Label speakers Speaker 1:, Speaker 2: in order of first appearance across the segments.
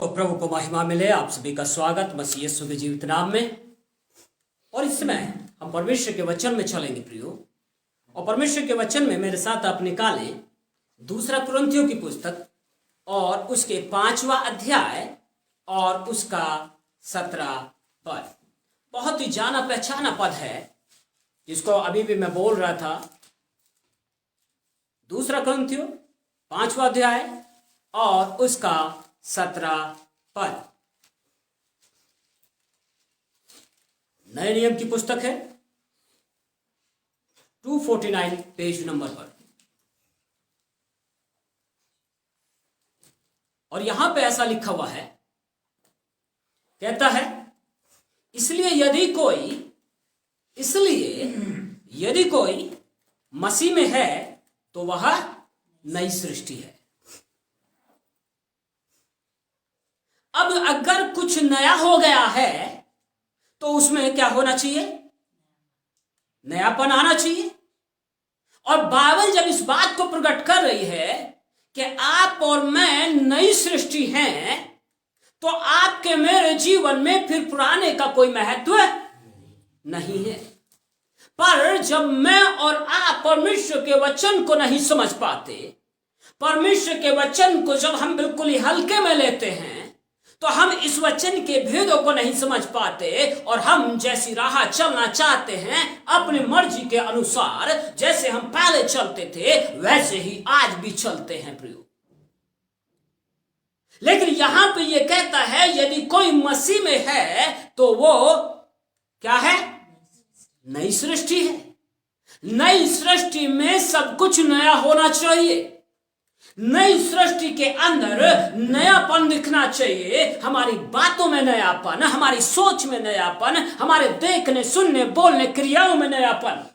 Speaker 1: तो प्रभु को महिमा मिले। आप सभी का स्वागत मसीह यीशु के जीवित नाम में। और इस समय हम परमेश्वर के वचन में चलेंगे प्रियो। और परमेश्वर के वचन में मेरे साथ आप निकालें दूसरा कुरिन्थियों की पुस्तक और उसके 5वां अध्याय और उसका 17 पद। बहुत ही जाना पहचाना पद है जिसको अभी भी मैं बोल रहा था। दूसरा कुरिन्थियों 5वां अध्याय और उसका 17 पद। नए नियम की पुस्तक है 249 पेज नंबर पर। और यहां पे ऐसा लिखा हुआ है, कहता है इसलिए यदि कोई मसीह में है तो वह नई सृष्टि है। अब अगर कुछ नया हो गया है तो उसमें क्या होना चाहिए? नयापन आना चाहिए। और बाइबल जब इस बात को प्रकट कर रही है कि आप और मैं नई सृष्टि हैं, तो आपके मेरे जीवन में फिर पुराने का कोई महत्व नहीं है। पर जब मैं और आप परमेश्वर के वचन को नहीं समझ पाते, परमेश्वर के वचन को जब हम बिल्कुल ही हल्के में लेते हैं, तो हम इस वचन के भेदों को नहीं समझ पाते और हम जैसी राह चलना चाहते हैं अपनी मर्जी के अनुसार, जैसे हम पहले चलते थे वैसे ही आज भी चलते हैं प्रियो। लेकिन यहां पे ये कहता है यदि कोई मसीह में है तो वो क्या है? नई सृष्टि है। नई सृष्टि में सब कुछ नया होना चाहिए। नई सृष्टि के अंदर नयापन दिखना चाहिए। हमारी बातों में नयापन, हमारी सोच में नयापन, हमारे देखने सुनने बोलने क्रियाओं में नयापन।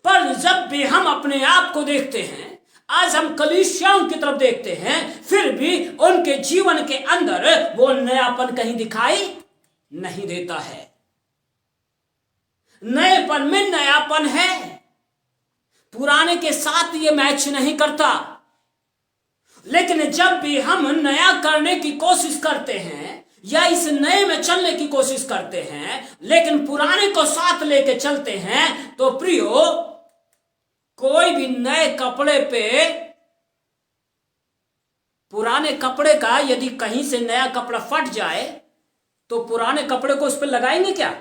Speaker 1: पर जब भी हम अपने आप को देखते हैं, आज हम कलीसियाओं की तरफ देखते हैं, फिर भी उनके जीवन के अंदर वो नयापन कहीं दिखाई नहीं देता है। नएपन में नयापन है, पुराने के साथ ये मैच नहीं करता। लेकिन जब भी हम नया करने की कोशिश करते हैं या इस नए में चलने की कोशिश करते हैं, लेकिन पुराने को साथ लेके चलते हैं, तो प्रियो कोई भी नए कपड़े पे, पुराने कपड़े का यदि कहीं से नया कपड़ा फट जाए तो पुराने कपड़े को उस पर लगाएंगे क्या?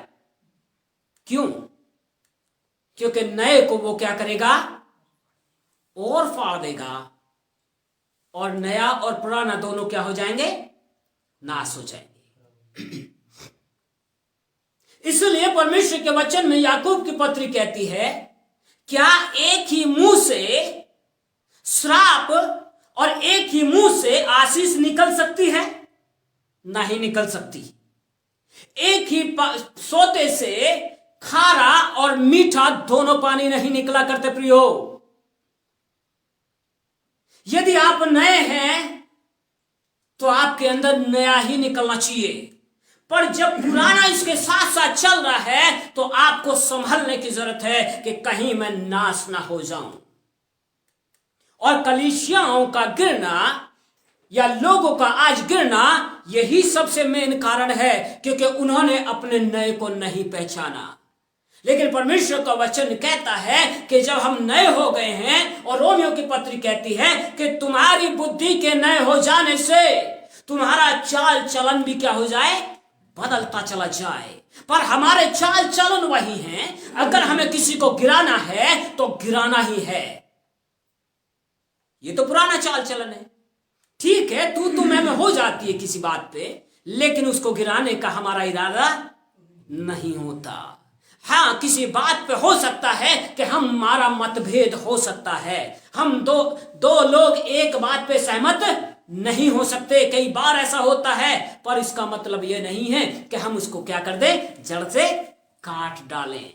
Speaker 1: क्यों? क्योंकि नए को वो क्या करेगा? और फाड़ देगा और नया और पुराना दोनों क्या हो जाएंगे? नाश हो जाएंगे। इसलिए परमेश्वर के वचन में याकूब की पत्री कहती है, क्या एक ही मुंह से श्राप और एक ही मुंह से आशीष निकल सकती है? नहीं निकल सकती। एक ही सोते से खारा और मीठा दोनों पानी नहीं निकला करते प्रियो। यदि आप नए हैं तो आपके अंदर नया ही निकलना चाहिए। पर जब पुराना इसके साथ साथ चल रहा है तो आपको संभलने की जरूरत है कि कहीं मैं नाश ना हो जाऊं। और कलीसियाओं का गिरना या लोगों का आज गिरना यही सबसे मेन कारण है, क्योंकि उन्होंने अपने नए को नहीं पहचाना। लेकिन परमेश्वर का वचन कहता है कि जब हम नए हो गए हैं, और रोमियो की पत्री कहती है कि तुम्हारी बुद्धि के नए हो जाने से तुम्हारा चाल चलन भी क्या हो जाए? बदलता चला जाए। पर हमारे चाल चलन वही हैं। अगर हमें किसी को गिराना है तो गिराना ही है। ये तो पुराना चाल चलन है। ठीक है, तू मैं हो जाती है किसी बात पे, लेकिन उसको गिराने का हमारा इरादा नहीं होता। हाँ, किसी बात पे हो सकता है कि हमारा मतभेद हो सकता है। हम दो लोग एक बात पे सहमत नहीं हो सकते। कई बार ऐसा होता है, पर इसका मतलब यह नहीं है कि हम उसको क्या कर दें? जड़ से काट डालें।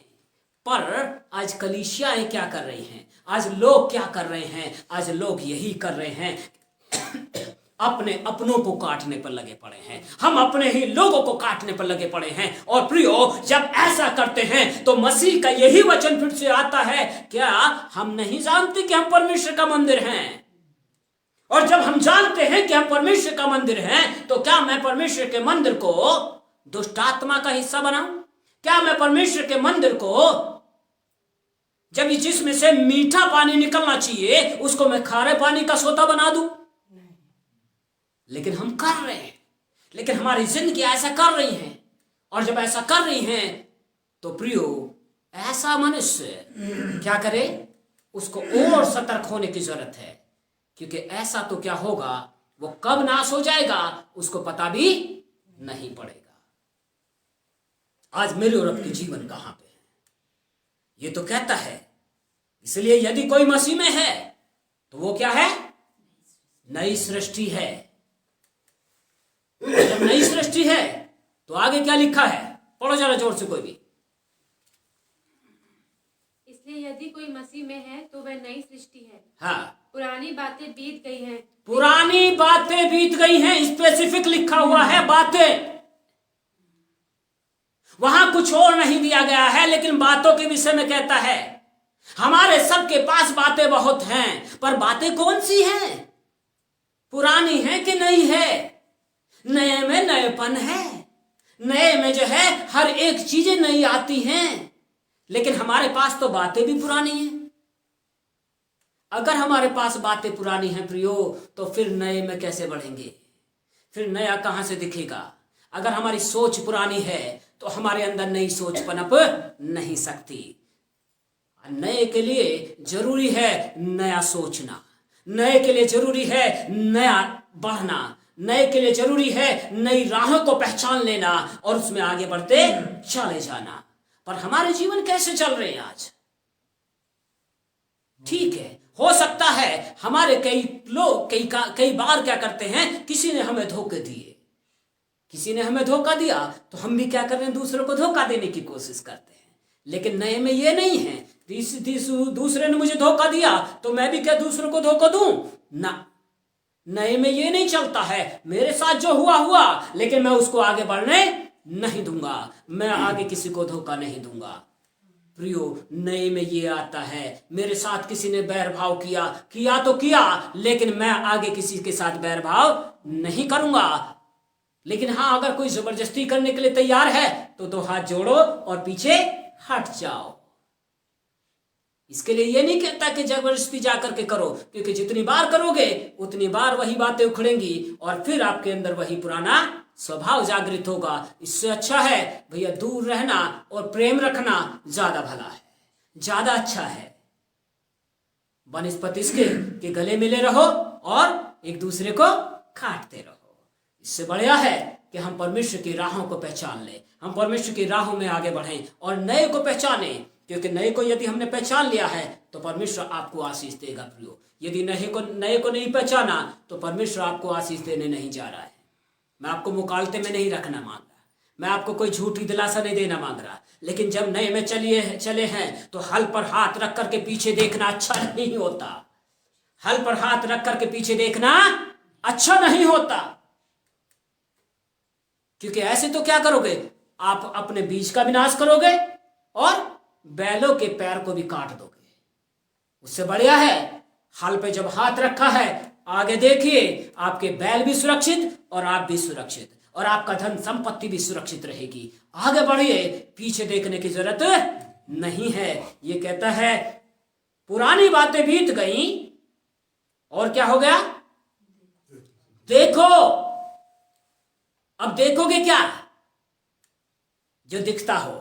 Speaker 1: पर आज कलीसियाएं क्या कर रही हैं? आज लोग क्या कर रहे हैं? आज लोग यही कर रहे हैं, अपने अपनों को काटने पर लगे पड़े हैं। हम अपने ही लोगों को काटने पर लगे पड़े हैं। और प्रियो, जब ऐसा करते हैं तो मसीह का यही वचन फिर से आता है, क्या हम नहीं जानते कि हम परमेश्वर का मंदिर हैं? और जब हम जानते हैं कि हम परमेश्वर का मंदिर हैं, तो क्या मैं परमेश्वर के मंदिर को दुष्ट आत्मा का हिस्सा बनाऊं? क्या मैं परमेश्वर के मंदिर को, जब जिसमें से मीठा पानी निकलना चाहिए, उसको मैं खारे पानी का सोता बना दूं? लेकिन हम कर रहे हैं, लेकिन हमारी जिंदगी ऐसा कर रही है। और जब ऐसा कर रही हैं, तो प्रियो, ऐसा मनुष्य क्या करे? उसको और सतर्क होने की जरूरत है, क्योंकि ऐसा तो क्या होगा, वो कब नाश हो जाएगा उसको पता भी नहीं पड़ेगा। आज मेरे और आपके जीवन कहां पे है, ये तो कहता है। इसलिए यदि कोई मसीह में है तो वो क्या है? नई सृष्टि है। जब नई सृष्टि है तो आगे क्या लिखा है? पढ़ो जरा जोर से कोई भी।
Speaker 2: इसलिए यदि कोई मसीह में है तो वह नई सृष्टि है।
Speaker 1: हाँ,
Speaker 2: पुरानी बातें बीत गई हैं।
Speaker 1: पुरानी बातें बीत गई हैं। स्पेसिफिक लिखा हुआ है बातें, वहां कुछ और नहीं दिया गया है, लेकिन बातों के विषय में कहता है। हमारे सबके पास बातें बहुत हैं, पर बातें कौन सी हैं? पुरानी है कि नई है? नए में नएपन है, नए में जो है हर एक चीजें नई आती हैं, लेकिन हमारे पास तो बातें भी पुरानी हैं। अगर हमारे पास बातें पुरानी हैं प्रियो, तो फिर नए में कैसे बढ़ेंगे? फिर नया कहां से दिखेगा? अगर हमारी सोच पुरानी है तो हमारे अंदर नई सोच पनप नहीं सकती। नए के लिए जरूरी है नया सोचना, नए के लिए जरूरी है नया बढ़ना, नए के लिए जरूरी है नई राहों को पहचान लेना और उसमें आगे बढ़ते चले जाना। पर हमारे जीवन कैसे चल रहे हैं आज? ठीक है, हो सकता है हमारे कई लोग कई बार क्या करते हैं, किसी ने हमें धोखे दिए, किसी ने हमें धोखा दिया तो हम भी क्या कर रहे हैं? दूसरों को धोखा देने की कोशिश करते हैं। लेकिन नए में ये नहीं है, दूसरे ने मुझे धोखा दिया तो मैं भी क्या दूसरों को धोखा दूं? ना, नए में ये नहीं चलता है। मेरे साथ जो हुआ हुआ, लेकिन मैं उसको आगे बढ़ने नहीं दूंगा, मैं आगे किसी को धोखा नहीं दूंगा। प्रियो, नए में ये आता है, मेरे साथ किसी ने बैर भाव किया तो किया, लेकिन मैं आगे किसी के साथ बैर भाव नहीं करूंगा। लेकिन हाँ, अगर कोई जबरदस्ती करने के लिए तैयार है तो हाथ जोड़ो और पीछे हट जाओ। इसके लिए ये नहीं कहता कि जबरदस्ती जाकर के करो, क्योंकि जितनी बार करोगे उतनी बार वही बातें उखड़ेंगी और फिर आपके अंदर वही पुराना स्वभाव जागृत होगा। इससे अच्छा है भैया दूर रहना और प्रेम रखना ज्यादा भला है, ज्यादा अच्छा है। बनस्पति के गले मिले रहो और एक दूसरे को काटते रहो। इससे बढ़िया है कि हम परमेश्वर की राहों को पहचान लें, हम परमेश्वर की राहों में आगे बढ़ें और नए को पहचाने, क्योंकि नए को यदि हमने पहचान लिया है तो परमेश्वर आपको आशीष देगा प्रियो। यदि नए को नहीं पहचाना तो परमेश्वर आपको आशीष देने नहीं जा रहा है। मैं आपको मुकालते में नहीं रखना मांग रहा, मैं आपको कोई झूठी दिलासा नहीं देना मांग रहा, लेकिन जब नए में चले हैं तो हल पर हाथ रख करके पीछे देखना अच्छा नहीं होता। हल पर हाथ रख करके पीछे देखना अच्छा नहीं होता, क्योंकि ऐसे तो क्या करोगे? आप अपने बीज का विनाश करोगे और बैलों के पैर को भी काट दोगे। उससे बढ़िया है हल पे जब हाथ रखा है, आगे देखिए, आपके बैल भी सुरक्षित और आप भी सुरक्षित और आपका धन संपत्ति भी सुरक्षित रहेगी। आगे बढ़िए, पीछे देखने की जरूरत नहीं है। ये कहता है पुरानी बातें बीत गई और क्या हो गया? देखो। अब देखोगे क्या? जो दिखता हो।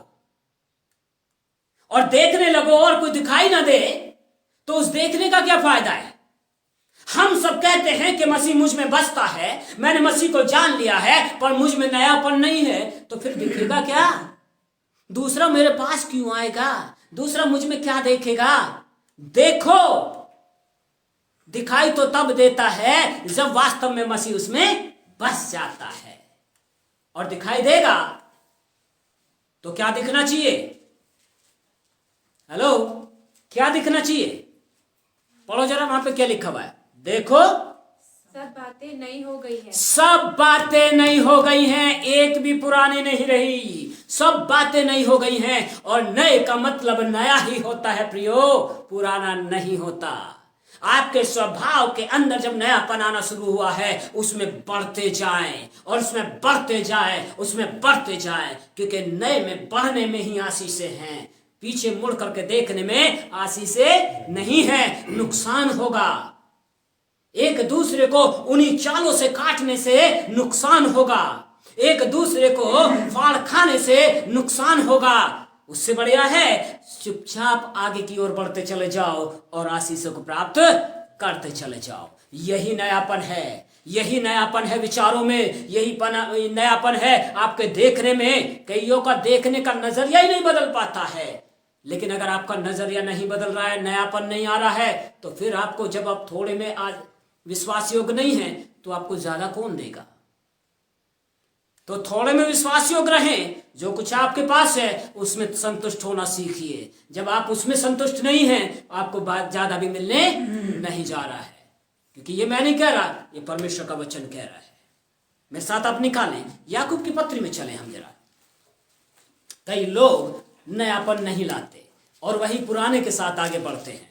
Speaker 1: और देखने लगो और कोई दिखाई ना दे तो उस देखने का क्या फायदा है? हम सब कहते हैं कि मसीह मुझ में बसता है, मैंने मसीह को जान लिया है, पर मुझ में नयापन नहीं है, तो फिर दिखेगा क्या? दूसरा मेरे पास क्यों आएगा? दूसरा मुझ में क्या देखेगा? देखो, दिखाई तो तब देता है जब वास्तव में मसीह उसमें बस जाता है। और दिखाई देगा तो क्या दिखना चाहिए? हेलो, क्या दिखना चाहिए? पढ़ो जरा, वहां पे क्या लिखा हुआ है? देखो,
Speaker 2: सब बातें नई हो गई है।
Speaker 1: सब बातें नई हो गई हैं, एक भी पुरानी नहीं रही। सब बातें नई हो गई हैं और नए का मतलब नया ही होता है प्रियो, पुराना नहीं होता। आपके स्वभाव के अंदर जब नयापन आना शुरू हुआ है, उसमें बढ़ते जाएं और उसमें बढ़ते जाएं, उसमें बढ़ते जाएं, क्योंकि नए में बढ़ने में ही आशीषें हैं। पीछे मुड़ करके देखने में आशीषें नहीं है, नुकसान होगा। एक दूसरे को उन्हीं चालों से काटने से नुकसान होगा, एक दूसरे को फाड़ खाने से नुकसान होगा। उससे बढ़िया है चुपचाप आगे की ओर बढ़ते चले जाओ और आशीषों को प्राप्त करते चले जाओ। यही नयापन है, यही नयापन है विचारों में, यही नयापन है आपके देखने में। कईयों का देखने का नजरिया ही नहीं बदल पाता है। लेकिन अगर आपका नजरिया नहीं बदल रहा है, नयापन नहीं आ रहा है, तो फिर आपको जब आप थोड़े में आज विश्वास योग्य नहीं है तो आपको ज्यादा कौन देगा। तो थोड़े में विश्वास योग्य रहें, जो कुछ आपके पास है उसमें संतुष्ट होना सीखिए। जब आप उसमें संतुष्ट नहीं हैं, आपको बात ज्यादा भी मिलने नहीं जा रहा है, क्योंकि ये मैं नहीं कह रहा, ये परमेश्वर का वचन कह रहा है। मेरे साथ आप निकालें, याकूब की पत्री में चलें हम जरा। कई लोग नयापन नहीं लाते और वही पुराने के साथ आगे बढ़ते हैं।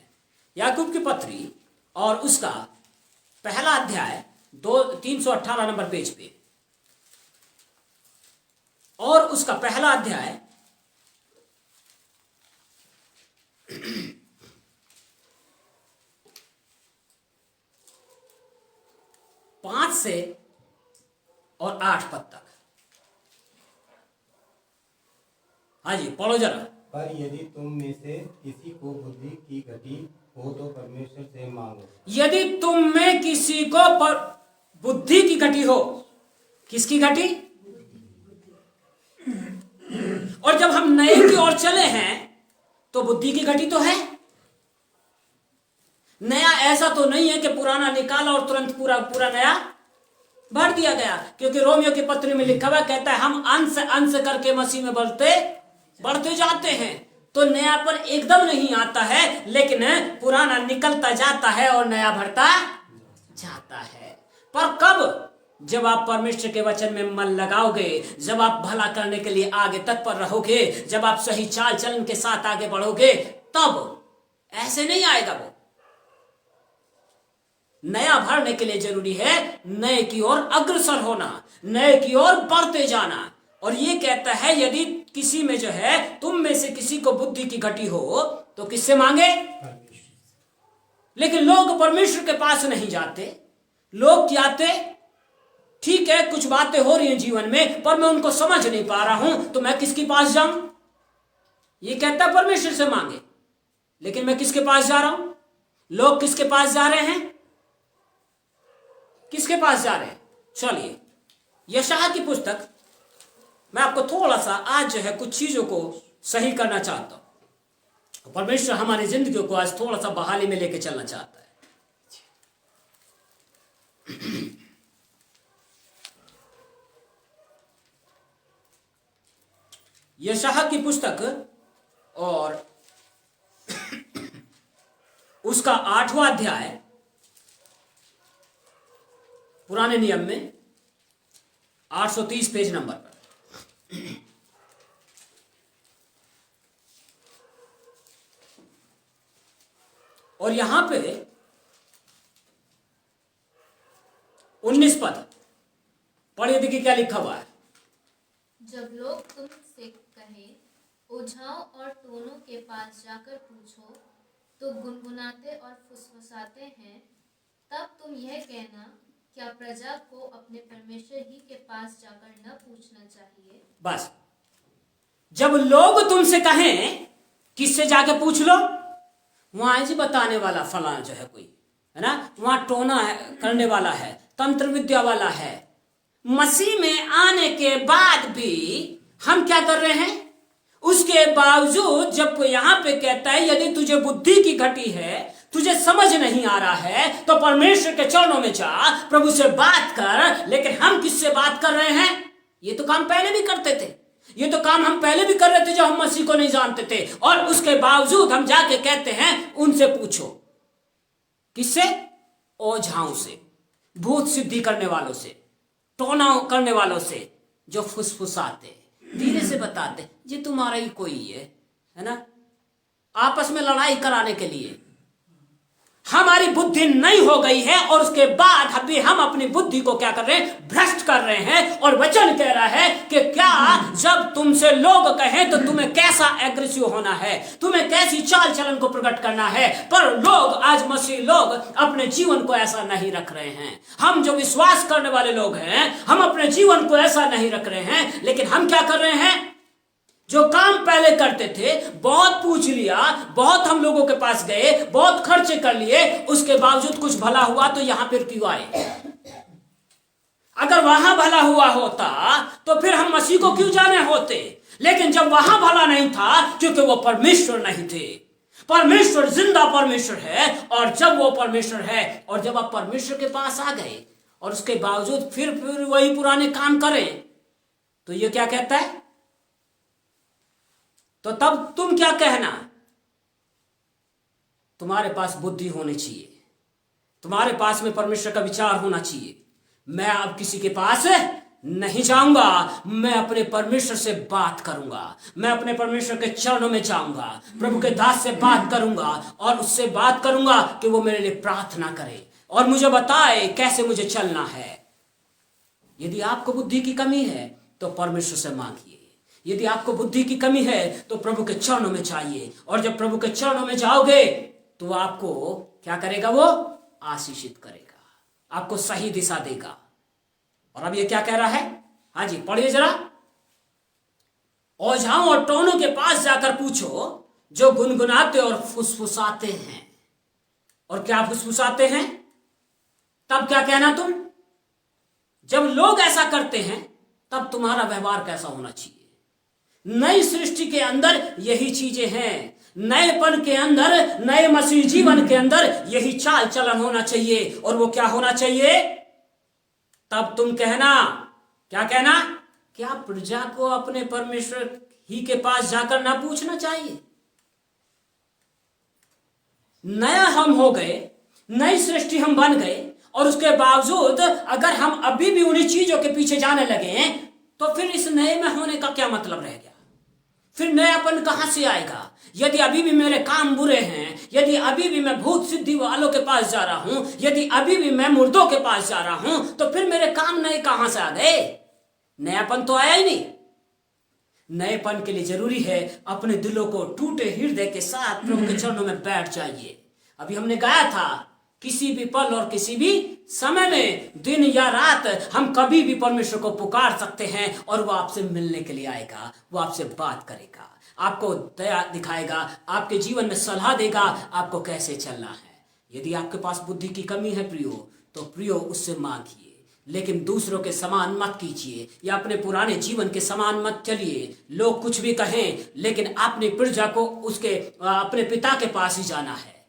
Speaker 1: याकूब की पत्री और उसका पहला अध्याय 318 नंबर पेज पे, और उसका पहला अध्याय 5 से और 8 पद तक। हाँ जी, पढ़ो जरा।
Speaker 3: पर यदि तुम में से किसी को बुद्धि की घटी हो तो परमेश्वर से मांगो।
Speaker 1: यदि तुम में किसी को पर बुद्धि की घटी हो, किसकी घटी? और जब हम नए की ओर चले हैं तो बुद्धि की घटी तो है। नया ऐसा तो नहीं है कि पुराना निकाला और तुरंत पूरा पूरा नया भर दिया गया, क्योंकि रोमियो की पत्री में लिखा हुआ कहता है हम अंश अंश करके मसीह में बढ़ते जाते हैं। तो नयापन एकदम नहीं आता है, लेकिन पुराना निकलता जाता है और नया भरता जाता है। पर कब? जब आप परमेश्वर के वचन में मन लगाओगे, जब आप भला करने के लिए आगे तत्पर रहोगे, जब आप सही चाल चलन के साथ आगे बढ़ोगे, तब ऐसे नहीं आएगा वो। नया भरने के लिए जरूरी है नए की ओर अग्रसर होना, नए की ओर बढ़ते जाना। और ये कहता है यदि किसी में जो है, तुम में से किसी को बुद्धि की घटी हो तो किससे मांगे? लेकिन लोग परमेश्वर के पास नहीं जाते। लोग क्या आते? ठीक है, कुछ बातें हो रही हैं जीवन में, पर मैं उनको समझ नहीं पा रहा हूं, तो मैं किसके पास जाऊं? ये कहता है परमेश्वर से मांगे, लेकिन मैं किसके पास जा रहा हूं? लोग किसके पास जा रहे हैं? किसके पास जा रहे हैं? चलिए, यशायाह की पुस्तक, मैं आपको थोड़ा सा आज जो है कुछ चीजों को सही करना चाहता हूं। परमेश्वर हमारी जिंदगी को आज थोड़ा सा बहाली में लेके चलना चाहता है। यशायाह की पुस्तक और उसका 8वां अध्याय, पुराने नियम में 830 पेज नंबर पर। और यहां पे 19 पद पढ़िए, देखिए क्या लिखा हुआ है।
Speaker 4: जब लोग तुमसे कहें ओझाओं और टोनों के पास जाकर पूछो, तो गुनगुनाते और फुसफुसाते हैं, तब तुम यह कहना, क्या प्रजा को अपने परमेश्वर ही के पास जाकर न पूछना चाहिए?
Speaker 1: बस, जब लोग तुमसे कहें किससे जाके पूछ लो, वहां जी बताने वाला फलाना जो है कोई है ना, वहां टोना है, करने वाला है, तंत्र विद्या वाला है। मसीह में आने के बाद भी हम क्या कर रहे हैं? उसके बावजूद जब यहां पे कहता है यदि तुझे बुद्धि की घटी है, तुझे समझ नहीं आ रहा है, तो परमेश्वर के चरणों में जा, प्रभु से बात कर। लेकिन हम किससे बात कर रहे हैं? ये तो काम पहले भी करते थे, ये तो काम हम पहले भी कर रहे थे जब हम मसीह को नहीं जानते थे, और उसके बावजूद हम जाके कहते हैं उनसे पूछो। किससे? ओझाओं से, भूत सिद्धि करने वालों से, टोना करने वालों से, जो फुसफुसाते, धीरे से बताते ये तुम्हारा ही कोई है ना, आपस में लड़ाई कराने के लिए। हमारी बुद्धि नई हो गई है और उसके बाद अभी हम अपनी बुद्धि को क्या कर रहे हैं, भ्रष्ट कर रहे हैं। और वचन कह रहा है कि क्या जब तुमसे लोग कहें तो तुम्हें कैसा एग्रेसिव होना है, तुम्हें कैसी चाल चलन को प्रकट करना है। पर लोग आज मसीह लोग अपने जीवन को ऐसा नहीं रख रहे हैं। हम जो विश्वास करने वाले लोग हैं हम अपने जीवन को ऐसा नहीं रख रहे हैं। लेकिन हम क्या कर रहे हैं, जो काम पहले करते थे, बहुत पूछ लिया, बहुत हम लोगों के पास गए, बहुत खर्चे कर लिए, उसके बावजूद कुछ भला हुआ तो यहां फिर क्यों आए? अगर वहां भला हुआ होता तो फिर हम मसीह को क्यों जाने होते? लेकिन जब वहां भला नहीं था क्योंकि वो परमेश्वर नहीं थे। परमेश्वर जिंदा परमेश्वर है, और जब वो परमेश्वर है और जब आप परमेश्वर के पास आ गए और उसके बावजूद फिर वही पुराने काम करें, तो ये क्या कहता है? तो तब तुम क्या कहना? तुम्हारे पास बुद्धि होनी चाहिए, तुम्हारे पास में परमेश्वर का विचार होना चाहिए। मैं अब किसी के पास नहीं जाऊंगा, मैं अपने परमेश्वर से बात करूंगा, मैं अपने परमेश्वर के चरणों में जाऊंगा, प्रभु के दास से बात करूंगा और उससे बात करूंगा कि वो मेरे लिए प्रार्थना करे और मुझे बताए कैसे मुझे चलना है। यदि आपको बुद्धि की कमी है तो परमेश्वर से मांगिए। यदि आपको बुद्धि की कमी है तो प्रभु के चरणों में जाइए, और जब प्रभु के चरणों में जाओगे तो आपको क्या करेगा? वो आशीषित करेगा, आपको सही दिशा देगा। और अब ये क्या कह रहा है? हाँ जी, पढ़िए जरा। ओझाओं और टोनों के पास जाकर पूछो जो गुनगुनाते और फुसफुसाते हैं। और क्या फुसफुसाते हैं? तब क्या कहना तुम? जब लोग ऐसा करते हैं तब तुम्हारा व्यवहार कैसा होना चाहिए? नई सृष्टि के अंदर यही चीजें हैं, नएपन के अंदर, नए मसीह जीवन के अंदर यही चाल चलन होना चाहिए। और वो क्या होना चाहिए? तब तुम कहना, क्या कहना? क्या प्रजा को अपने परमेश्वर ही के पास जाकर ना पूछना चाहिए? नया हम हो गए, नई सृष्टि हम बन गए, और उसके बावजूद अगर हम अभी भी उन्हीं चीजों के पीछे जाने लगे तो फिर इस नए में होने का क्या मतलब रह गया? फिर नयापन कहां से आएगा? यदि अभी भी मेरे काम बुरे हैं, यदि अभी भी मैं भूत सिद्धि वालों के पास जा रहा हूं, यदि अभी भी मैं मुर्दों के पास जा रहा हूं, तो फिर मेरे काम नए कहां से आ गए? नयापन तो आया ही नहीं। नएपन के लिए जरूरी है अपने दिलों को टूटे हृदय के साथ प्रभु के चरणों में बैठ जाइए। अभी हमने गाया था, किसी भी पल और किसी भी समय में, दिन या रात, हम कभी भी परमेश्वर को पुकार सकते हैं और वो आपसे मिलने के लिए आएगा, वो आपसे बात करेगा, आपको दया दिखाएगा, आपके जीवन में सलाह देगा आपको कैसे चलना है। यदि आपके पास बुद्धि की कमी है प्रियो, तो प्रियो उससे मांगिए, लेकिन दूसरों के समान मत कीजिए या अपने पुराने जीवन के समान मत चलिए। लोग कुछ भी कहें, लेकिन अपनी प्रजा को उसके अपने पिता के पास ही जाना है।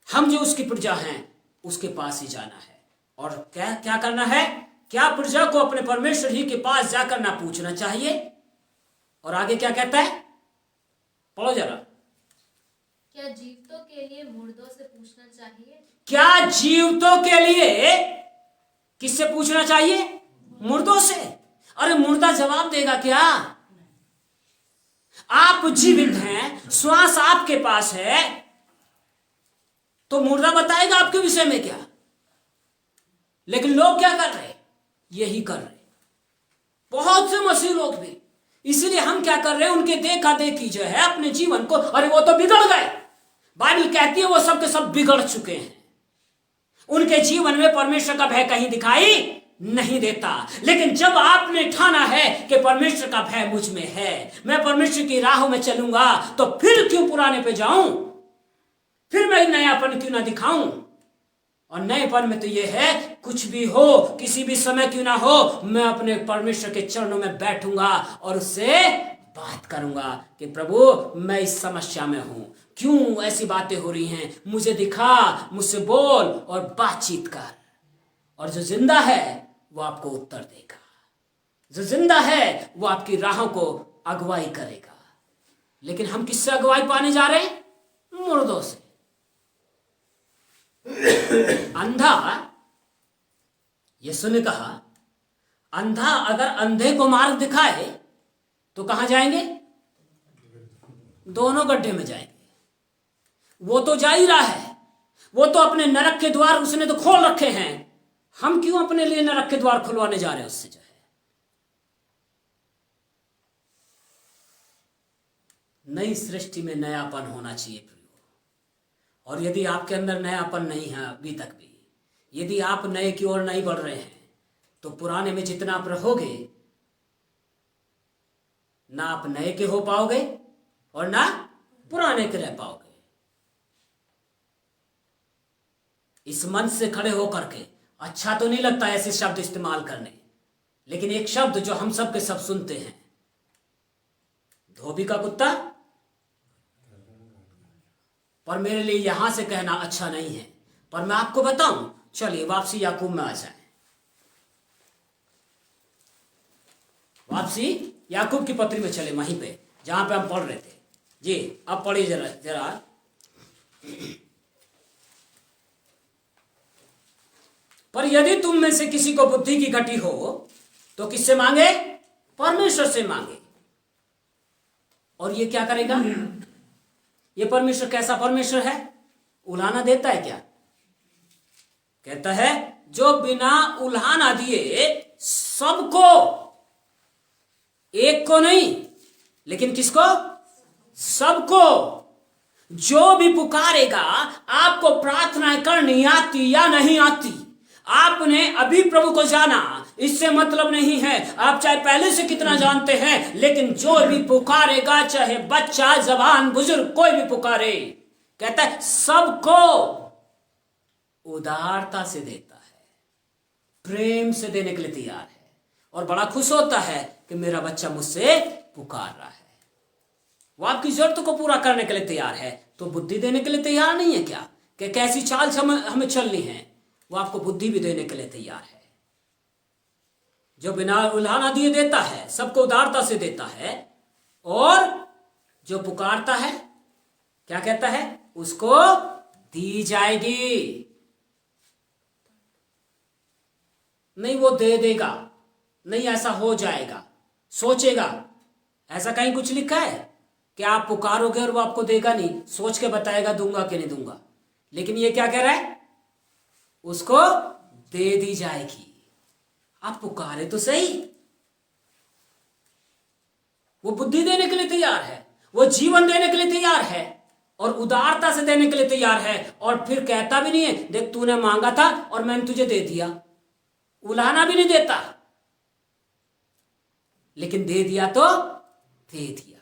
Speaker 1: हम जो उसकी प्रजा हैं उसके पास ही जाना है। और क्या क्या करना है? क्या प्रजा को अपने परमेश्वर ही के पास जाकर ना पूछना चाहिए? और आगे क्या कहता है? पढ़ो जरा।
Speaker 4: क्या जीवितों के लिए मुर्दों से पूछना चाहिए?
Speaker 1: क्या जीवितों के लिए किससे पूछना चाहिए? मुर्दों से। अरे मुर्दा जवाब देगा क्या? आप जीवित हैं, श्वास आपके पास है, तो मुर्दा बताएगा आपके विषय में क्या? लेकिन लोग क्या कर रहे? यही कर रहे, बहुत से मसीह लोग भी। इसलिए हम क्या कर रहे हैं? उनके देखा देखी जो है अपने जीवन को, अरे वो तो बिगड़ गए, बाइबल कहती है वो सब के सब बिगड़ चुके हैं, उनके जीवन में परमेश्वर का भय कहीं दिखाई नहीं देता। लेकिन जब आपने ठाना है कि परमेश्वर का भय मुझ में है, मैं परमेश्वर की राहों में चलूंगा, तो फिर क्यों पुराने पे जाऊं? फिर मैं नयापन क्यों ना दिखाऊं? और नएपन में तो यह है, कुछ भी हो, किसी भी समय क्यों ना हो, मैं अपने परमेश्वर के चरणों में बैठूंगा और उससे बात करूंगा कि प्रभु मैं इस समस्या में हूं, क्यों ऐसी बातें हो रही हैं, मुझे दिखा, मुझसे बोल और बातचीत कर। और जो जिंदा है वो आपको उत्तर देगा, जो जिंदा है वो आपकी राहों को अगुवाई करेगा। लेकिन हम किससे अगुवाई पाने जा रहे हैं? मुर्दों से। अंधा, यीशु ने कहा, अंधा अगर अंधे को मार्ग दिखाए तो कहां जाएंगे? दोनों गड्ढे में जाएंगे। वो तो जा ही रहा है, वो तो अपने नरक के द्वार उसने तो खोल रखे हैं, हम क्यों अपने लिए नरक के द्वार खुलवाने जा रहे हैं उससे? जो है नई सृष्टि में नयापन होना चाहिए प्रियो। और यदि आपके अंदर नयापन नहीं है अभी तक भी, यदि आप नए की ओर नहीं बढ़ रहे हैं, तो पुराने में जितना आप रहोगे, ना आप नए के हो पाओगे और ना पुराने के रह पाओगे। इस मंच से खड़े होकर के अच्छा तो नहीं लगता ऐसे शब्द इस्तेमाल करने, लेकिन एक शब्द जो हम सब के सब सुनते हैं, धोबी का कुत्ता, पर मेरे लिए यहां से कहना अच्छा नहीं है। पर मैं आपको बताऊं, चलिए वापसी याकूब में आ जाए। वापसी याकूब की पत्री में चले, वहीं पे जहां पे हम पढ़ रहे थे। जी अब पढ़िए जरा जरा। पर यदि तुम में से किसी को बुद्धि की घटी हो तो किससे मांगे? परमेश्वर से मांगे, और ये क्या करेगा? ये परमेश्वर कैसा परमेश्वर है? उलाहना देता है क्या? कहता है जो बिना उलाहना दिए सबको, एक को नहीं लेकिन किसको? सबको, जो भी पुकारेगा। आपको प्रार्थना करनी आती या नहीं आती, आपने अभी प्रभु को जाना, इससे मतलब नहीं है आप चाहे पहले से कितना जानते हैं, लेकिन जो भी पुकारेगा, चाहे बच्चा जवान बुजुर्ग कोई भी पुकारे, कहता है सबको उदारता से देता है, प्रेम से देने के लिए तैयार है, और बड़ा खुश होता है कि मेरा बच्चा मुझसे पुकार रहा है। वो आपकी जरूरतों को पूरा करने के लिए तैयार है, तो बुद्धि देने के लिए तैयार नहीं है क्या? कि कैसी चाल हमें चलनी है, वो आपको बुद्धि भी देने के लिए तैयार है। जो बिना उलाहना दिए देता है, सबको उदारता से देता है, और जो पुकारता है क्या कहता है? उसको दी जाएगी। नहीं वो दे देगा, नहीं ऐसा हो जाएगा, सोचेगा। ऐसा कहीं कुछ लिखा है कि आप पुकारोगे और वो आपको देगा नहीं, सोच के बताएगा दूंगा कि नहीं दूंगा। लेकिन ये क्या कह रहा है? उसको दे दी जाएगी। आप पुकारे तो सही। वो बुद्धि देने के लिए तैयार है, वो जीवन देने के लिए तैयार है, और उदारता से देने के लिए तैयार है। और फिर कहता भी नहीं है देख तूने मांगा था और मैंने तुझे दे दिया। उलाहना भी नहीं देता, लेकिन दे दिया तो दे दिया।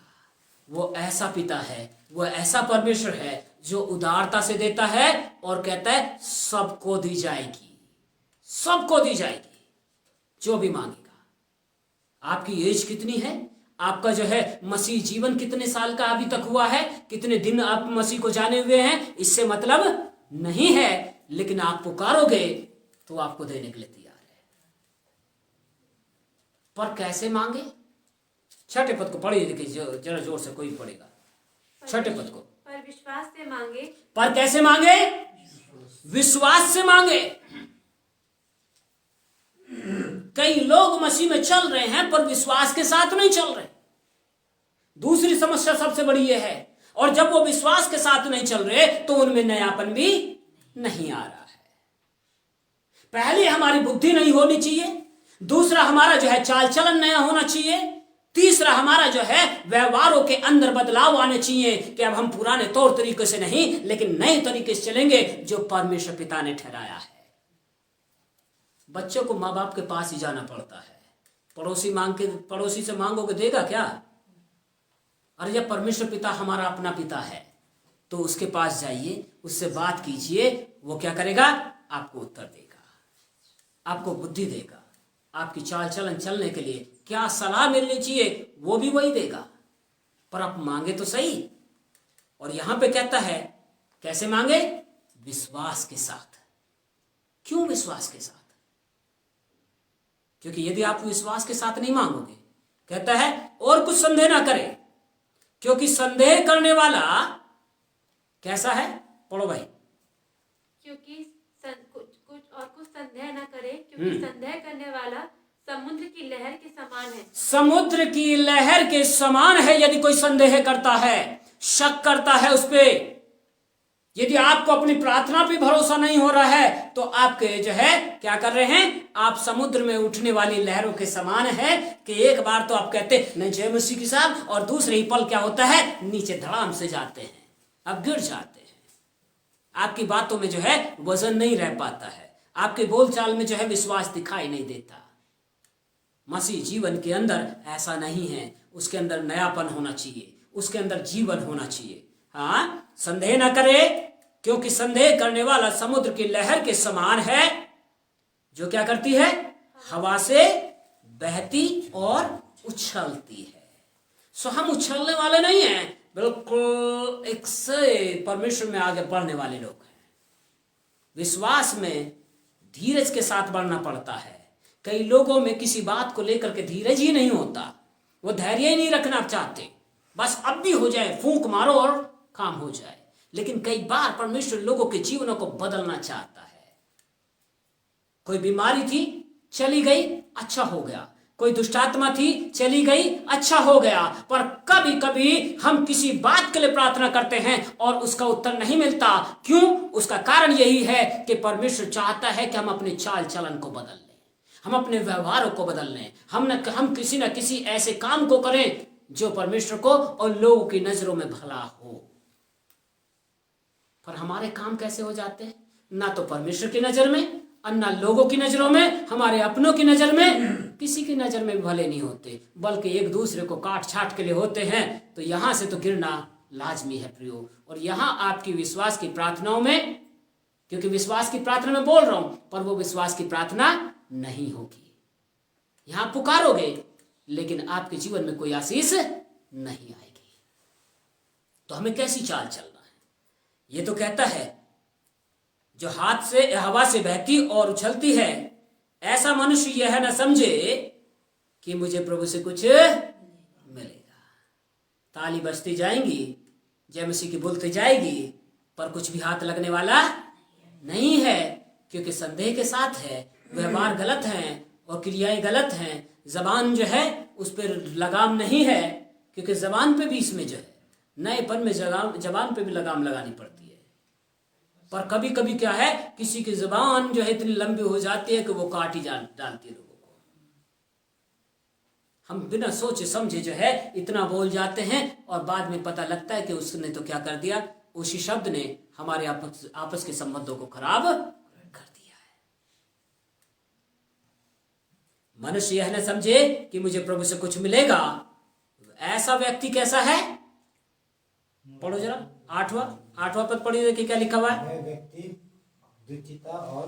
Speaker 1: वो ऐसा पिता है, वो ऐसा परमेश्वर है जो उदारता से देता है और कहता है सबको दी जाएगी, सबको दी जाएगी जो भी मांगेगा। आपकी एज कितनी है? आपका जो है मसीह जीवन कितने साल का अभी तक हुआ है? कितने दिन आप मसीह को जाने हुए हैं? इससे मतलब नहीं है, लेकिन आप पुकारोगे तो आपको देने के लिए तैयार है। पर कैसे मांगे? छठे पद को पढ़िए, देखिए जरा जोर से कोई पढ़ेगा छठे पद को।
Speaker 2: पर विश्वास से मांगे।
Speaker 1: पर कैसे मांगे? विश्वास से मांगे। कई लोग मसीह में चल रहे हैं पर विश्वास के साथ नहीं चल रहे। दूसरी समस्या सबसे बड़ी यह है। और जब वो विश्वास के साथ नहीं चल रहे तो उनमें नयापन भी नहीं आ रहा है। पहले हमारी बुद्धि नहीं होनी चाहिए, दूसरा हमारा जो है चाल चलन नया होना चाहिए, तीसरा हमारा जो है व्यवहारों के अंदर बदलाव आने चाहिए कि अब हम पुराने तौर तरीके से नहीं लेकिन नए तरीके से चलेंगे जो परमेश्वर पिता ने ठहराया है। बच्चों को माँ बाप के पास ही जाना पड़ता है। पड़ोसी से मांगोगे देगा क्या? अरे जब परमेश्वर पिता हमारा अपना पिता है तो उसके पास जाइए, उससे बात कीजिए, वो क्या करेगा? आपको उत्तर देगा, आपको बुद्धि देगा, आपकी चाल चलन चलने के लिए क्या सलाह मिलनी चाहिए वो भी वही देगा। पर आप मांगे तो सही। और यहां पे कहता है कैसे मांगे? विश्वास के साथ। क्यों विश्वास के साथ? क्योंकि यदि आप विश्वास के साथ नहीं मांगोगे, कहता है और कुछ संदेह ना करे, क्योंकि संदेह करने वाला कैसा है? पढ़ो भाई।
Speaker 2: क्योंकि कुछ संदेह न करे, क्योंकि संदेह करने वाला समुद्र की लहर के समान है।
Speaker 1: समुद्र की लहर के समान है। यदि कोई संदेह करता है, शक करता है उस पे, यदि आपको अपनी प्रार्थना पे भरोसा नहीं हो रहा है तो आपके जो है क्या कर रहे हैं, आप समुद्र में उठने वाली लहरों के समान है कि एक बार तो आप कहते नहीं जय मसीह की साहब, और दूसरे ही पल क्या होता है, नीचे धड़ाम से जाते हैं, आप गिर जाते हैं। आपकी बातों में जो है वजन नहीं रह पाता है, आपके बोलचाल में जो है विश्वास दिखाई नहीं देता। मसीह जीवन के अंदर ऐसा नहीं है, उसके अंदर नयापन होना चाहिए, उसके अंदर जीवन होना चाहिए। हाँ, संदेह न करे, क्योंकि संदेह करने वाला समुद्र की लहर के समान है, जो क्या करती है, हवा से बहती और उछलती है। सो हम उछलने वाले नहीं हैं, बिल्कुल एक से परमेश्वर में आगे बढ़ने वाले लोग हैं। विश्वास में धीरज के साथ बढ़ना पड़ता है। कई लोगों में किसी बात को लेकर के धीरज ही नहीं होता, वो धैर्य ही नहीं रखना चाहते, बस अब भी हो जाए, फूंक मारो और काम हो जाए। लेकिन कई बार परमेश्वर लोगों के जीवनों को बदलना चाहता है। कोई बीमारी थी, चली गई, अच्छा हो गया। कोई दुष्टात्मा थी, चली गई, अच्छा हो गया। पर कभी कभी हम किसी बात के लिए प्रार्थना करते हैं और उसका उत्तर नहीं मिलता। क्यों? उसका कारण यही है कि परमेश्वर चाहता है कि हम अपने चाल चलन को बदल लें, हम अपने व्यवहारों को बदल लें, हम किसी न किसी ऐसे काम को करें जो परमेश्वर को और लोगों की नजरों में भला हो। पर हमारे काम कैसे हो जाते हैं, ना तो परमेश्वर की नजर में और ना लोगों की नजरों में, हमारे अपनों की नजर में, किसी की नजर में भी भले नहीं होते, बल्कि एक दूसरे को काट छाट के लिए होते हैं। तो यहां से तो गिरना लाजमी है प्रियो। और यहां आपकी विश्वास की प्रार्थनाओं में, क्योंकि विश्वास की प्रार्थना में बोल रहा हूं, पर वो विश्वास की प्रार्थना नहीं होगी। यहां पुकारोगे लेकिन आपके जीवन में कोई आशीष नहीं आएगी। तो हमें कैसी चाल चलना है? ये तो कहता है जो हाथ से हवा से बहती और उछलती है, ऐसा मनुष्य यह न समझे कि मुझे प्रभु से कुछ मिलेगा। ताली बजती जाएंगी, जय मसीह की बोलती जाएगी, पर कुछ भी हाथ लगने वाला नहीं है, क्योंकि संदेह के साथ है, व्यवहार गलत है और क्रियाएं गलत हैं। जबान जो है उस पर लगाम नहीं है, क्योंकि जबान पे भी इसमें जो है नएपन में जबान पे भी लगाम लगानी पड़ती है। पर कभी कभी क्या है, किसी की जबान जो है इतनी लंबी हो जाती है कि वो काट ही डालती है लोगों को। हम बिना सोचे समझे जो है इतना बोल जाते हैं और बाद में पता लगता है कि उसने तो क्या कर दिया, उसी शब्द ने हमारे आपस के संबंधों को खराब कर दिया है। मनुष्य यह न समझे कि मुझे प्रभु से कुछ मिलेगा। ऐसा व्यक्ति कैसा है? पढ़ो जरा, आठवां पद पढ़िए, देखिए क्या लिखा हुआ है।
Speaker 3: वह व्यक्ति दुचिता और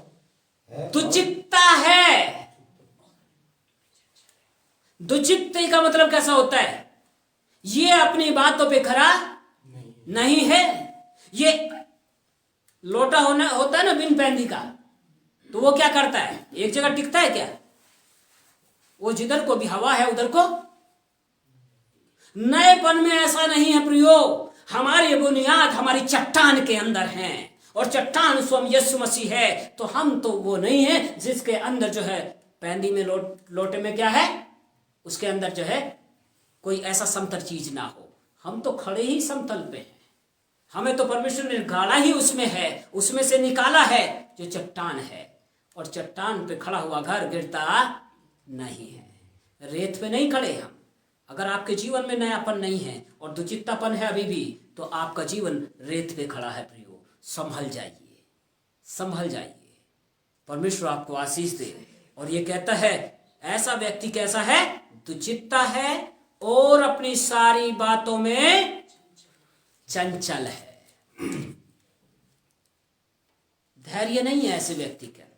Speaker 3: है,
Speaker 1: दुचित्ता है। दुचित्ते का मतलब कैसा होता है? ये अपनी बातों पे खरा नहीं है। ये लोटा होता है ना बिन पैंदी का, तो वो क्या करता है, एक जगह टिकता है क्या? वो जिधर को भी हवा है उधर को। नएपन में ऐसा नहीं है प्रियो। हमारी बुनियाद हमारी चट्टान के अंदर है, और चट्टान स्वयं यीशु मसीह है। तो हम तो वो नहीं है जिसके अंदर जो है पैंदी में लोटे में क्या है, उसके अंदर जो है कोई ऐसा समतल चीज ना हो। हम तो खड़े ही समतल पे हैं। हमें तो परमेश्वर ने गाड़ा ही उसमें है, उसमें से निकाला है जो चट्टान है। और चट्टान पे खड़ा हुआ घर गिरता नहीं है, रेत पे नहीं खड़े हम। अगर आपके जीवन में नयापन नहीं है और दुचित्तापन है अभी भी, तो आपका जीवन रेत पे खड़ा है प्रियो। संभल जाइए, संभल जाइए, परमेश्वर आपको आशीष दे। और ये कहता है ऐसा व्यक्ति कैसा है? दुचित्ता है और अपनी सारी बातों में चंचल है। धैर्य नहीं है ऐसे व्यक्ति के अंदर।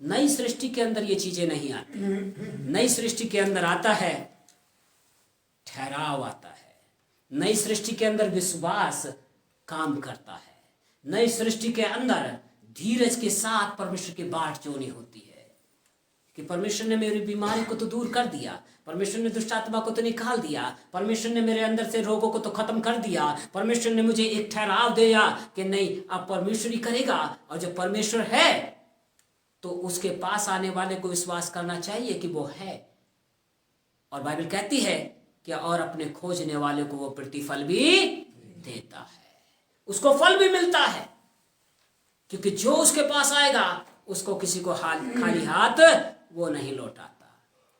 Speaker 1: नई सृष्टि के अंदर ये चीजें नहीं आती। नई सृष्टि के अंदर आता है ठहराव, आता है नई सृष्टि के अंदर विश्वास काम करता है। नई सृष्टि के अंदर धीरज के साथ परमेश्वर की बाट जोनी होती है कि परमेश्वर ने मेरी बीमारी को तो दूर कर दिया, परमेश्वर ने दुष्टात्मा को तो निकाल दिया, परमेश्वर ने मेरे अंदर से रोगों को तो खत्म कर दिया, परमेश्वर ने मुझे एक ठहराव दिया कि नहीं अब परमेश्वर ही करेगा। और जब परमेश्वर है तो उसके पास आने वाले को विश्वास करना चाहिए कि वो है। और बाइबल कहती है कि और अपने खोजने वाले को वो प्रतिफल भी देता है, उसको फल भी मिलता है, क्योंकि जो उसके पास आएगा उसको किसी को खाली हाथ वो नहीं लौटाता।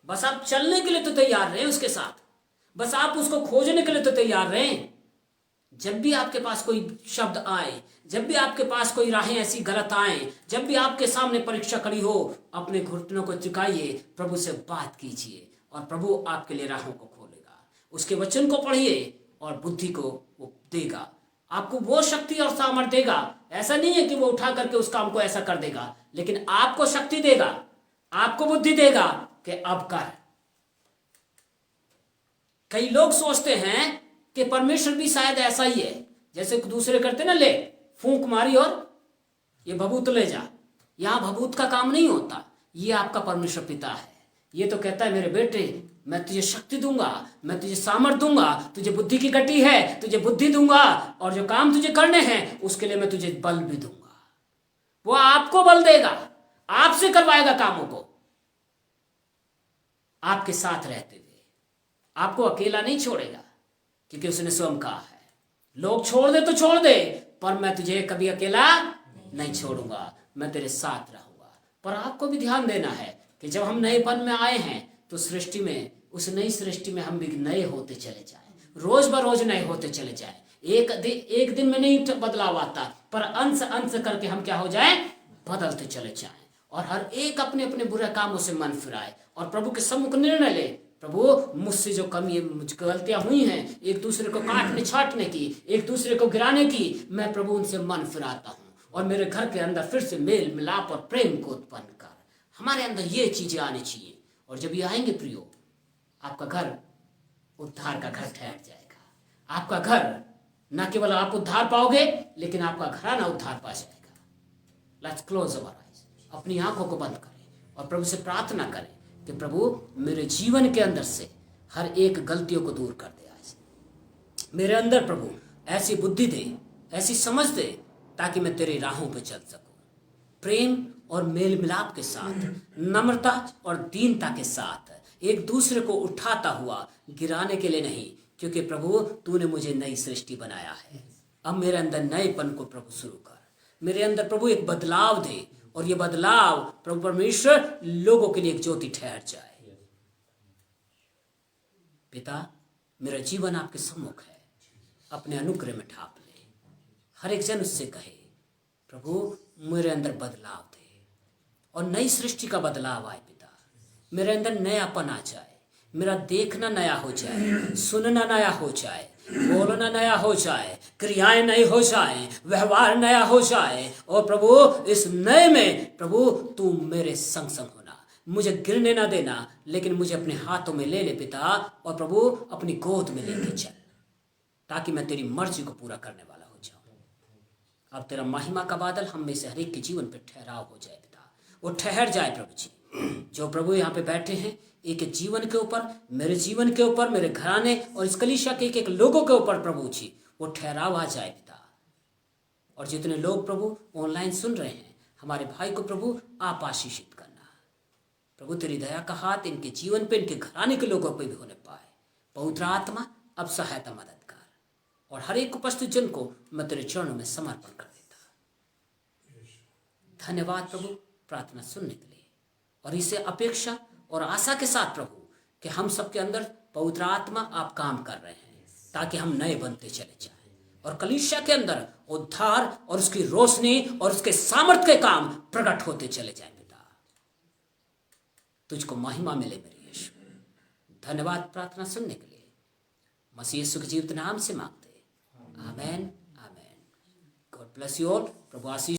Speaker 1: बस आप चलने के लिए तो तैयार रहें उसके साथ, बस आप उसको खोजने के लिए तो तैयार रहें। जब भी आपके पास कोई शब्द आए, जब भी आपके पास कोई राहें ऐसी गलत आए, जब भी आपके सामने परीक्षा खड़ी हो, अपने घुटनों को झुकाइए, प्रभु से बात कीजिए और प्रभु आपके लिए राहों को खोलेगा। उसके वचन को पढ़िए और बुद्धि को वो देगा, आपको वो शक्ति और सामर्थ्य देगा। ऐसा नहीं है कि वो उठा करके उस काम को ऐसा कर देगा, लेकिन आपको शक्ति देगा, आपको बुद्धि देगा कि अब कर। कई लोग सोचते हैं कि परमेश्वर भी शायद ऐसा ही है, जैसे दूसरे करते ना, ले फूंक मारी और ये भभूत ले जा। यहां भभूत का काम नहीं होता, ये आपका परमेश्वर पिता है। ये तो कहता है मेरे बेटे मैं तुझे शक्ति दूंगा, मैं तुझे सामर्थ दूंगा, तुझे बुद्धि की गति है, तुझे बुद्धि दूंगा, और जो काम तुझे करने हैं उसके लिए मैं तुझे बल भी दूंगा। वो आपको बल देगा, आपसे करवाएगा कामों को, आपके साथ रहते हुए आपको अकेला नहीं छोड़ेगा, क्योंकि उसने स्वयं कहा है लोग छोड़ दे तो छोड़ दे, पर मैं तुझे कभी अकेला नहीं छोड़ूंगा, मैं तेरे साथ रहूंगा। पर आपको भी ध्यान देना है कि जब हम नएपन में आए हैं तो सृष्टि में, उस नई सृष्टि में हम भी नए होते चले जाएं, रोज बरोज नए होते चले जाएं। एक दिन में नहीं बदलाव आता, पर अंश अंश करके हम क्या हो जाए, बदलते चले जाएं, और हर एक अपने अपने बुरे कामों से मन फिराए और प्रभु के सम्मुख निर्णय ले, प्रभु मुझसे जो कमी मुझ गलतियां हुई हैं, एक दूसरे को काटने छाटने की, एक दूसरे को गिराने की, मैं प्रभु उनसे मन फिराता हूँ, और मेरे घर के अंदर फिर से मेल मिलाप और प्रेम को उत्पन्न कर। हमारे अंदर ये चीजें आनी चाहिए, और जब ये आएंगे प्रियो, आपका घर उद्धार का घर ठहर जाएगा। आपका घर न केवल आप उद्धार पाओगे, लेकिन आपका घराना उद्धार पा जाएगा। लेट्स क्लोज अवर आइज, अपनी आंखों को बंद करें और प्रभु से प्रार्थना करें कि प्रभु मेरे जीवन के अंदर से हर एक गलतियों को दूर कर दे। आज मेरे अंदर प्रभु ऐसी बुद्धि दे, ऐसी समझ दे, ताकि मैं तेरी राहों पे चल सकूं, प्रेम और मेल मिलाप के साथ, नम्रता और दीनता के साथ, एक दूसरे को उठाता हुआ, गिराने के लिए नहीं, क्योंकि प्रभु तूने मुझे नई सृष्टि बनाया है। अब मेरे अंदर नएपन को प्रभु शुरू कर, मेरे अंदर प्रभु एक बदलाव दे, और ये बदलाव प्रभु परमेश्वर लोगों के लिए एक ज्योति ठहर जाए। पिता मेरा जीवन आपके सम्मुख है, अपने अनुग्रह में ढाप ले। हर एक जन उससे कहे प्रभु मेरे अंदर बदलाव दे, और नई सृष्टि का बदलाव आए। पिता मेरे अंदर नयापन आ जाए, मेरा देखना नया हो जाए, सुनना नया हो जाए, बोलना नया हो जाए, क्रियाएं नई हो जाए, व्यवहार नया हो जाए। और प्रभु इस नए में प्रभु तू मेरे संग संग होना, मुझे गिरने ना देना, लेकिन मुझे अपने हाथों में ले ले पिता, और प्रभु अपनी गोद में लेके चल, ताकि मैं तेरी मर्जी को पूरा करने वाला हो जाऊं। अब तेरा महिमा का बादल हम में से हर एक के जीवन पर ठहराव हो जाए पिता, वो ठहर जाए प्रभु जी। जो प्रभु यहाँ पे बैठे हैं, एक एक जीवन के ऊपर, मेरे जीवन के ऊपर, मेरे घराने और इस कलीसिया के एक एक लोगों के ऊपर प्रभु जी वो ठहराव आ जाए पिता। और जितने लोग प्रभु ऑनलाइन सुन रहे हैं, हमारे भाई को प्रभु आप आशीषित करना। प्रभु तेरी दया का हाथ इनके जीवन पे, इनके घराने के लोगों पे भी होने पाए। पवित्र आत्मा अब सहायता मदद कर, और हर एक उपस्थित जन को मैं तेरे चरणों में समर्पण कर देता। धन्यवाद प्रभु प्रार्थना सुनने के लिए, और इसे अपेक्षा और आशा के साथ प्रभु कि हम सबके अंदर पवित्र आत्मा आप काम कर रहे हैं, ताकि हम नए बनते चले जाएं, और कलीसिया के अंदर उद्धार और उसकी रोशनी और उसके सामर्थ्य के काम प्रकट होते चले जाएं। पिता तुझको महिमा मिले मेरे यीशु। धन्यवाद प्रार्थना सुनने के लिए, मसीह यीशु के जीवित नाम से मांगते, amen amen. God bless you all. प्रभु आशीष